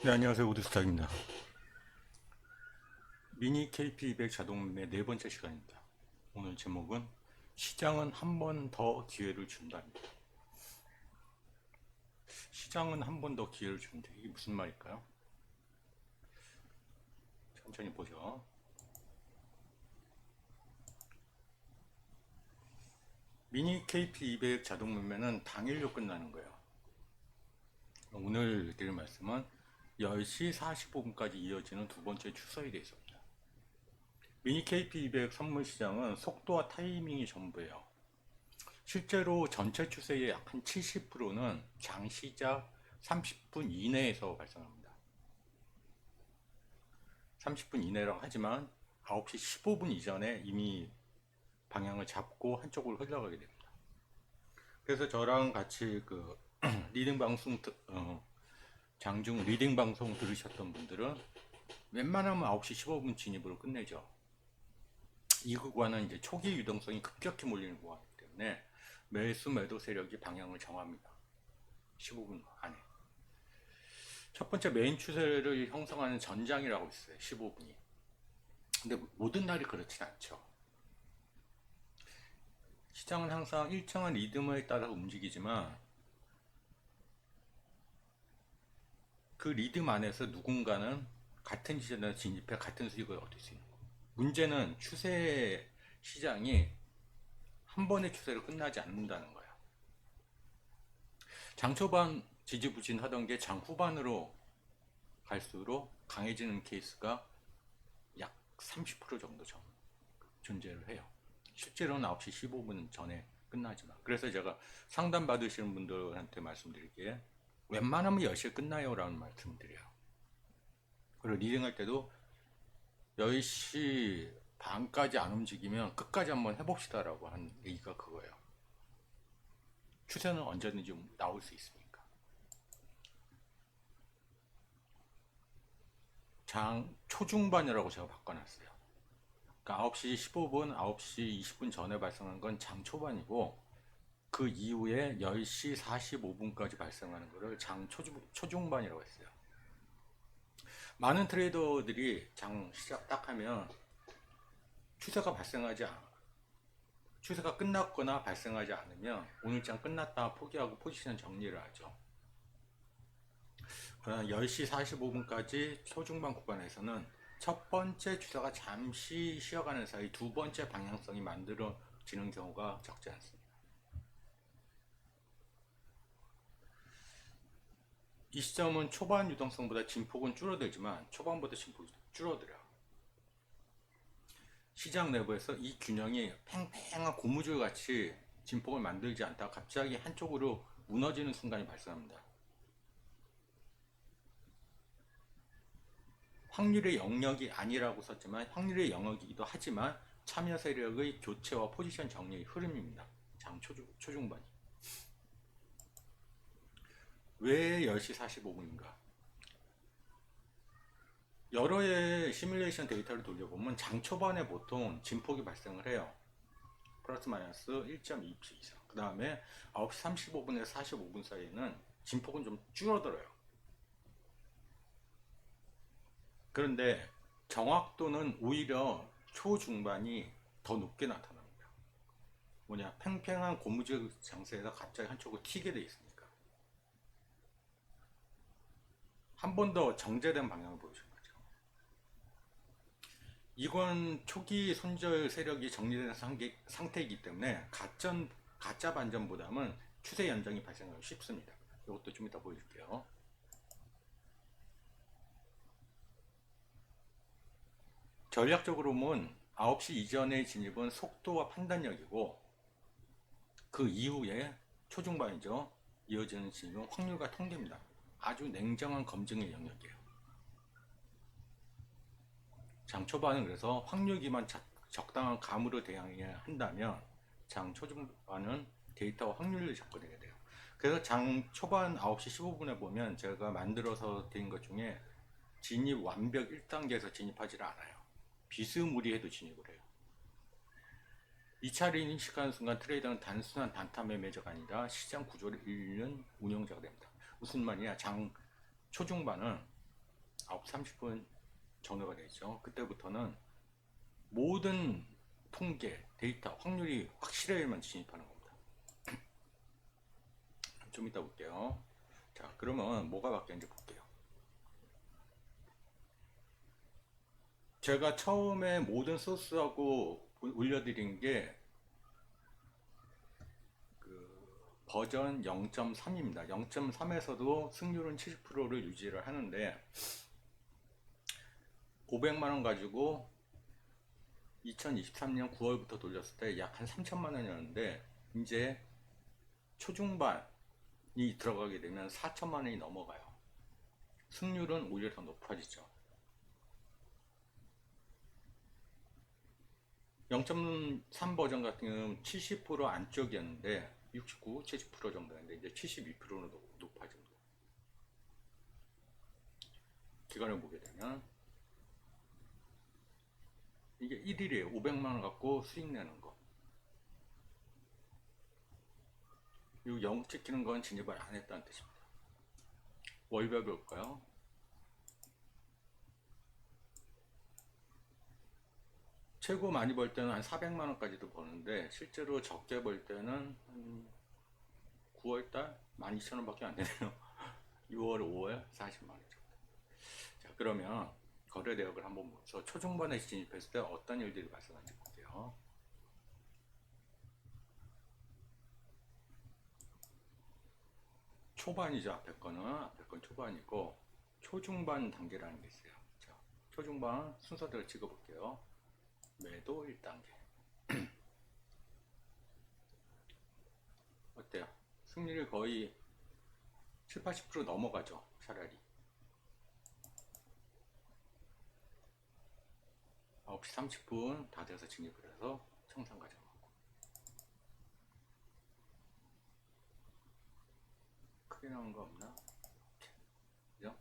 네, 안녕하세요. 우드스탁입니다. 미니 KP200 자동매매 네 번째 시간입니다. 오늘 제목은 시장은 한 번 더 기회를 준다입니다. 시장은 한 번 더 기회를 준다. 이게 무슨 말일까요? 천천히 보죠. 미니 KP200 자동매매는 당일로 끝나는 거예요. 오늘 드릴 말씀은 10시 45분까지 이어지는 두 번째 추세에 대해서입니다. 미니 KP200 선물 시장은 속도와 타이밍이 전부예요. 실제로 전체 추세의 약 한 70%는 장 시작 30분 이내에서 발생합니다. 30분 이내라고 하지만 9시 15분 이전에 이미 방향을 잡고 한쪽으로 흘러가게 됩니다. 그래서 저랑 같이 그 리딩 방송 장중 리딩 방송 들으셨던 분들은 웬만하면 9시 15분 진입으로 끝내죠. 이 구간은 이제 초기 유동성이 급격히 몰리는 구간이기 때문에 매수 매도 세력이 방향을 정합니다. 15분 안에. 첫 번째 메인 추세를 형성하는 전장이라고 있어요. 15분이. 근데 모든 날이 그렇진 않죠. 시장은 항상 일정한 리듬에 따라 움직이지만 그 리듬 안에서 누군가는 같은 지점에 진입해 같은 수익을 얻을 수 있는 거예요. 문제는 추세 시장이 한 번의 추세로 끝나지 않는다는 거예요. 장 초반 지지부진하던 게 장 후반으로 갈수록 강해지는 케이스가 약 30% 정도 존재를 해요. 실제로는 9시 15분 전에 끝나지만. 그래서 제가 상담 받으시는 분들한테 말씀드리기에 웬만하면 10시에 끝나요 라는 말씀드려요. 그리고 리딩할 때도 10시 반까지 안 움직이면 끝까지 한번 해봅시다 라고 한 얘기가 그거예요. 추세는 언제든지 나올 수 있으니까. 장 초중반이라고 제가 바꿔놨어요. 그러니까 9시 15분, 9시 20분 전에 발생한 건 장 초반이고 그 이후에 10시 45분까지 발생하는 것을 장 초중반이라고 했어요. 많은 트레이더들이 장 시작 딱 하면 추세가 끝났거나 발생하지 않으면 오늘 장 끝났다 포기하고 포지션 정리를 하죠. 그러나 10시 45분까지 초중반 구간에서는 첫 번째 추세가 잠시 쉬어가는 사이 두 번째 방향성이 만들어지는 경우가 적지 않습니다. 이 시점은 초반 유동성보다 진폭은 줄어들지만 초반보다 진폭이 줄어들어요. 시장 내부에서 이 균형이 팽팽한 고무줄 같이 진폭을 만들지 않다가 갑자기 한쪽으로 무너지는 순간이 발생합니다. 확률의 영역이 아니라고 썼지만 확률의 영역이기도 하지만 참여 세력의 교체와 포지션 정리의 흐름입니다. 장 초중반이. 왜 10시 45분인가? 여러의 시뮬레이션 데이터를 돌려보면 장 초반에 보통 진폭이 발생을 해요. 플러스 마이너스 1.2p 이상. 그 다음에 9시 35분에서 45분 사이에는 진폭은 좀 줄어들어요. 그런데 정확도는 오히려 초중반이 더 높게 나타납니다. 뭐냐, 팽팽한 고무줄 장세에서 갑자기 한쪽으로 튀게 돼 있으니까. 한 번 더 정제된 방향을 보여주는 거죠. 이건 초기 손절 세력이 정리된 상태이기 때문에 가짜 반전보다는 추세 연장이 발생하기 쉽습니다. 이것도 좀 이따 보여줄게요. 전략적으로 보면 9시 이전의 진입은 속도와 판단력이고 그 이후에 초중반이죠. 이어지는 진입은 확률과 통계입니다. 아주 냉정한 검증의 영역이에요. 장 초반은 그래서 확률기만 적당한 감으로 대응해야 한다면 장 초중반은 데이터와 확률을 접근해야 돼요. 그래서 장 초반 9시 15분에 보면 제가 만들어서 드린 것 중에 진입 완벽 1단계에서 진입하지 않아요. 비스무리해도 진입을 해요. 2차 리딩 시간 순간 트레이더는 단순한 단타 매매자가 아니라 시장 구조를 읽는 운영자가 됩니다. 무슨 말이냐? 장 초중반은 9시 30분 정도가 되죠. 그때부터는 모든 통계, 데이터, 확률이 확실해야만 진입하는 겁니다. 좀 이따 볼게요. 자, 그러면 뭐가 바뀌었는지 볼게요. 제가 처음에 모든 소스하고 올려드린 게 버전 0.3입니다. 0.3에서도 승률은 70%를 유지를 하는데 500만원 가지고 2023년 9월부터 돌렸을 때 약 한 3천만원이었는데 이제 초중반이 들어가게 되면 4천만원이 넘어가요. 승률은 오히려 더 높아지죠. 0.3 버전 같은 경우는 70% 안쪽이었는데 69, 70% 정도였는데 이제 72%로 높아집니다. 기간을 보게 되면 이게 1일에 500만원 갖고 수익 내는 거. 이 0 찍히는 건 진입을 안 했다는 뜻입니다. 월별 볼까요? 최고 많이 벌 때는 한 400만원까지도 버는데 실제로 적게 벌 때는 한 9월달 12,000원 밖에 안 되네요. 6월, 5월 40만원 정도. 자, 그러면 거래 내역을 한번 보면서 초중반에 진입했을 때 어떤 일들이 발생하는지 볼게요. 초반이죠. 앞에 건 초반이고 초중반 단계라는 게 있어요. 자, 초중반 순서대로 찍어볼게요. 매도 1단계. 어때요? 승률이 거의 7, 80% 넘어가죠. 차라리 9시 30분 다 돼서 진입을 해서 청산 가져가고 크게 나온 거 없나? 그죠?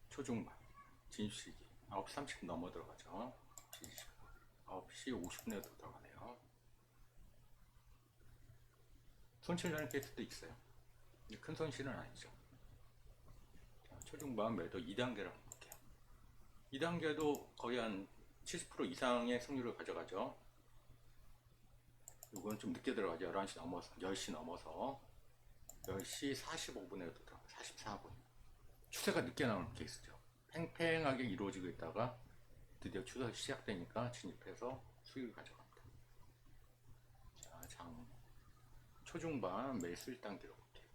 초중반 진입시기 9시 30분 넘어 들어가죠. 9시 50분에도 들어가네요. 손실 나는 케이스도 있어요. 큰 손실은 아니죠. 자, 초중반 매도 2단계를 한번 볼게요. 2단계도 거의 한 70% 이상의 승률을 가져가죠. 이건 좀 늦게 들어가죠. 11시 넘어서 10시 넘어서 10시 45분에도 들어가요. 44분. 추세가 늦게 나오는 케이스죠. 팽팽하게 이루어지고 있다가 드디어 추세가 시작되니까 진입해서 수익을 가져갑니다. 자, 장 초중반 매수 1단계로 볼게요.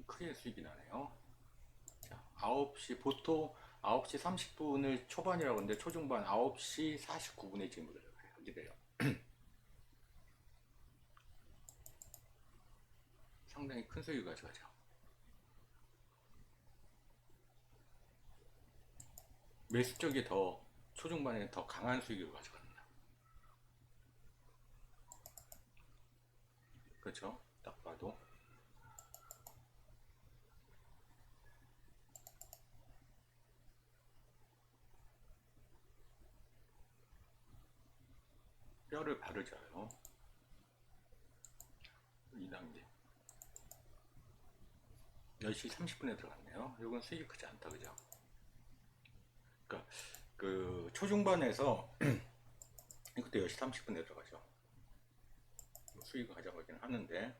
크게 수익이 나네요. 자, 9시 보통 9시 30분을 초반이라고 하는데 초중반 9시 49분에 진입을 하게 돼요. 상당히 큰 수익을 가져가죠. 매수 쪽이 더 초중반에 더 강한 수익을 가져갑니다. 그렇죠? 딱 봐도 뼈를 바르져요. 2단계 10시 30분에 들어갔네요. 이건 수익이 크지 않다, 그죠? 그러니까 그 초중반에서 이것도 10시 30분에 들어가죠. 수익을 가져가긴 하는데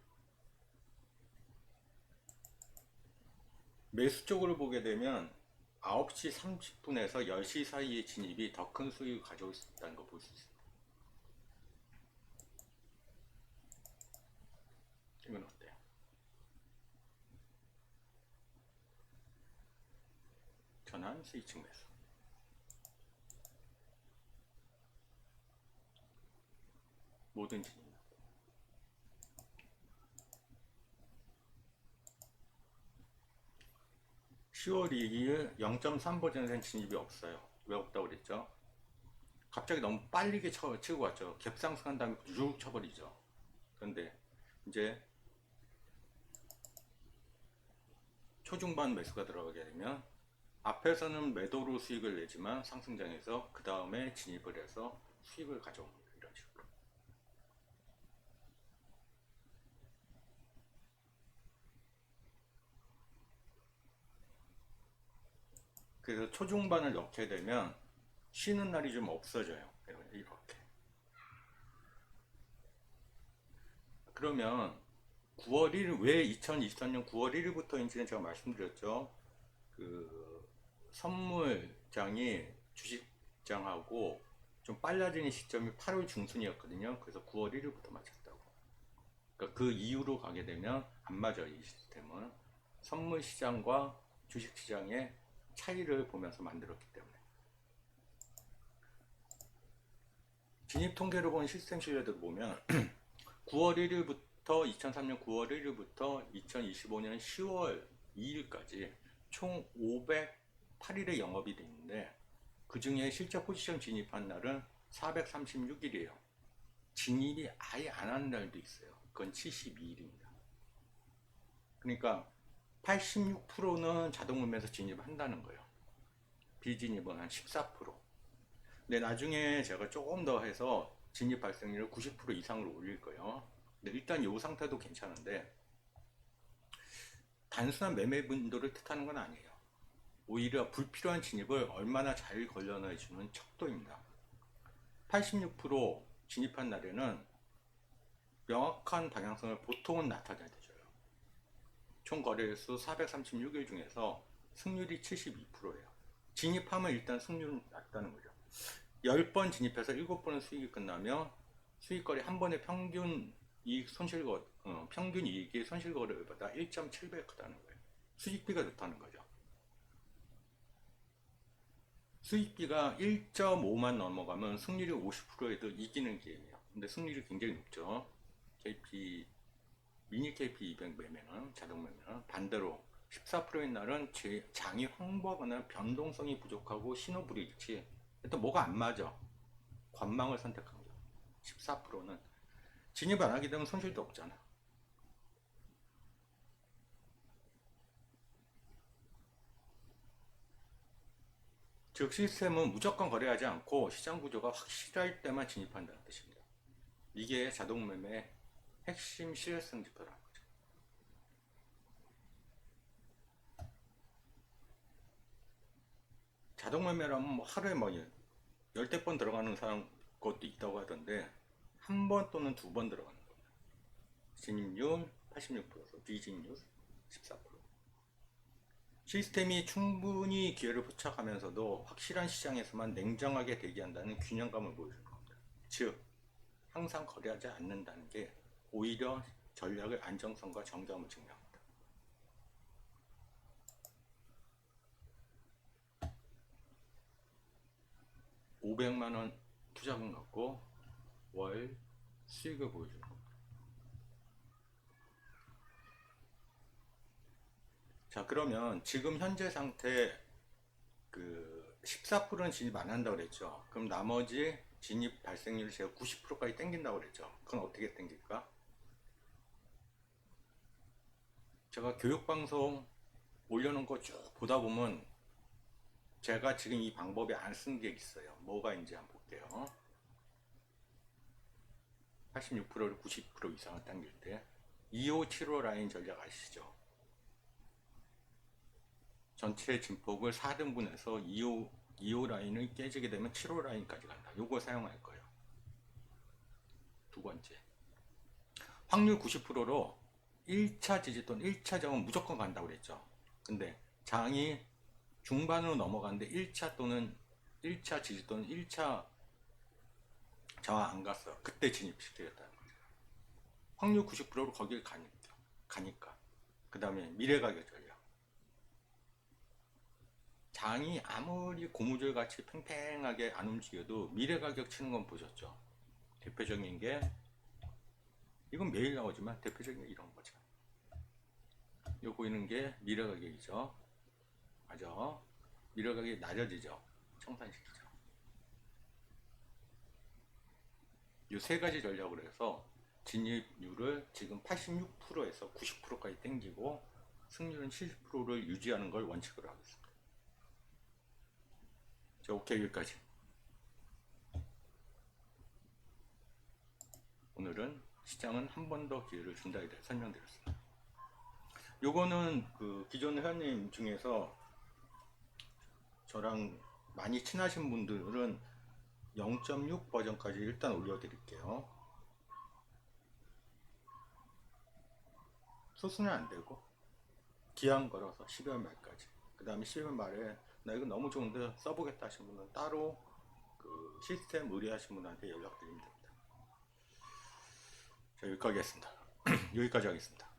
매수 쪽으로 보게 되면 9시 30분에서 10시 사이의 진입이 더 큰 수익을 가져올 수 있다는 걸 볼 수 있습니다. 이건 어때요? 전환 스위칭 매수. 모든 진입. 10월 2일 0.3% 진입이 없어요. 왜 없다고 그랬죠? 갑자기 너무 빨리게 치고 왔죠. 갭상승한 다음에 쭉 쳐버리죠. 그런데 이제 초중반 매수가 들어가게 되면 앞에서는 매도로 수익을 내지만 상승장에서 그 다음에 진입을 해서 수익을 가져옵니다. 이런 식으로. 그래서 초중반을 넣게 되면 쉬는 날이 좀 없어져요. 이렇게. 그러면 9월 1일, 왜 2023년 9월 1일부터인지는 제가 말씀드렸죠. 그 선물장이 주식장하고 좀 빨라지는 시점이 8월 중순이었거든요. 그래서 9월 1일부터 맞췄다고. 그러니까 그 이후로 가게 되면 안 맞아요. 이 시스템은 선물 시장과 주식 시장의 차이를 보면서 만들었기 때문에. 진입 통계로 본 시스템 신뢰도를 보면 9월 1일부터 2003년 9월 1일부터 2025년 10월 2일까지 총 508일의 영업이 돼 있는데 그 중에 실제 포지션 진입한 날은 436일이에요. 진입이 아예 안 한 날도 있어요. 그건 72일입니다. 그러니까 86%는 자동 매매에서 진입한다는 거예요. 비진입은 한 14%. 근데 나중에 제가 조금 더 해서 진입 발생률을 90% 이상으로 올릴 거예요. 근데 일단 이 상태도 괜찮은데 단순한 매매 빈도를 뜻하는 건 아니에요. 오히려 불필요한 진입을 얼마나 잘 걸러내주는 척도입니다. 86% 진입한 날에는 명확한 방향성을 보통은 나타내줘요. 총 거래일수 436일 중에서 승률이 72%예요. 진입하면 일단 승률은 낮다는 거죠. 10번 진입해서 7번은 수익이 끝나면 수익거래 한 번에 평균 이익 손실거 평균 이익이 손실거래보다 1.7배 크다는 거예요. 수익비가 좋다는 거죠. 수익비가 1.5만 넘어가면 승률이 50%에도 이기는 게임이에요. 근데 승률이 굉장히 높죠. KP 미니 KP 200 매매는 자동 매매는 반대로 14%인 날은 장이 황보하거나 변동성이 부족하고 신호 불일치 또 뭐가 안 맞아 관망을 선택한 거죠. 14%는 진입 안 하게 되면 손실도 없잖아. 즉 시스템은 무조건 거래하지 않고 시장 구조가 확실할 때만 진입한다는 뜻입니다. 이게 자동 매매의 핵심 신뢰성 지표라는 거죠. 자동 매매라면 뭐 하루에 뭐 열대 번 들어가는 사람 것도 있다고 하던데 한 번 또는 두 번 들어가는 겁니다. 진입률 86%, 비진입률 14%. 시스템이 충분히 기회를 포착하면서도 확실한 시장에서만 냉정하게 대기한다는 균형감을 보여주는 겁니다. 즉 항상 거래하지 않는다는 게 오히려 전략의 안정성과 정교함을 증명합니다. 500만원 투자금 갖고 월 수익을 보여주는 겁니다. 자, 그러면 지금 현재 상태 그 14%는 진입 안 한다고 그랬죠. 그럼 나머지 진입 발생률을 제가 90%까지 땡긴다고 그랬죠. 그건 어떻게 땡길까? 제가 교육방송 올려놓은 거 쭉 보다 보면 제가 지금 이 방법에 안 쓴 게 있어요. 뭐가 있는지 한번 볼게요. 86%를 90% 이상을 당길 때 2575 라인 전략 아시죠? 전체 진폭을 4등분해서 25 라인을 깨지게 되면 75 라인까지 간다. 요거 사용할 거예요. 두 번째, 확률 90%로 1차 지지 또는 1차 저항은 무조건 간다고 그랬죠. 근데 장이 중반으로 넘어가는데 1차 또는 1차 지지 또는 1차 저항 안 갔어요. 그때 진입시키겠다는 거죠. 확률 90%로 거길 가니까. 그 다음에 미래가격 전략. 장이 아무리 고무줄 같이 팽팽하게 안 움직여도 미래가격 치는 건 보셨죠? 대표적인 게 이건 매일 나오지만 대표적인 게 이런 거죠. 요 보이는 게 미래가격이죠. 맞아. 미래가격이 낮아지죠. 청산시키죠. 이 세 가지 전략으로 해서 진입률을 지금 86%에서 90%까지 땡기고 승률은 70%를 유지하는 걸 원칙으로 하겠습니다. 자, 오케이, 여기까지. 오늘은 시장은 한 번 더 기회를 준다에 대해 설명드렸습니다. 요거는 그 기존 회원님 중에서 저랑 많이 친하신 분들은 0.6 버전까지 일단 올려드릴게요. 수수는 안 되고 기한 걸어서 12월 말까지. 그 다음에 12월 말에 나 이거 너무 좋은데 써보겠다 하신 분은 따로 그 시스템 의뢰하신 분한테 연락드리면 됩니다. 자, 여기까지 하겠습니다. 여기까지 하겠습니다.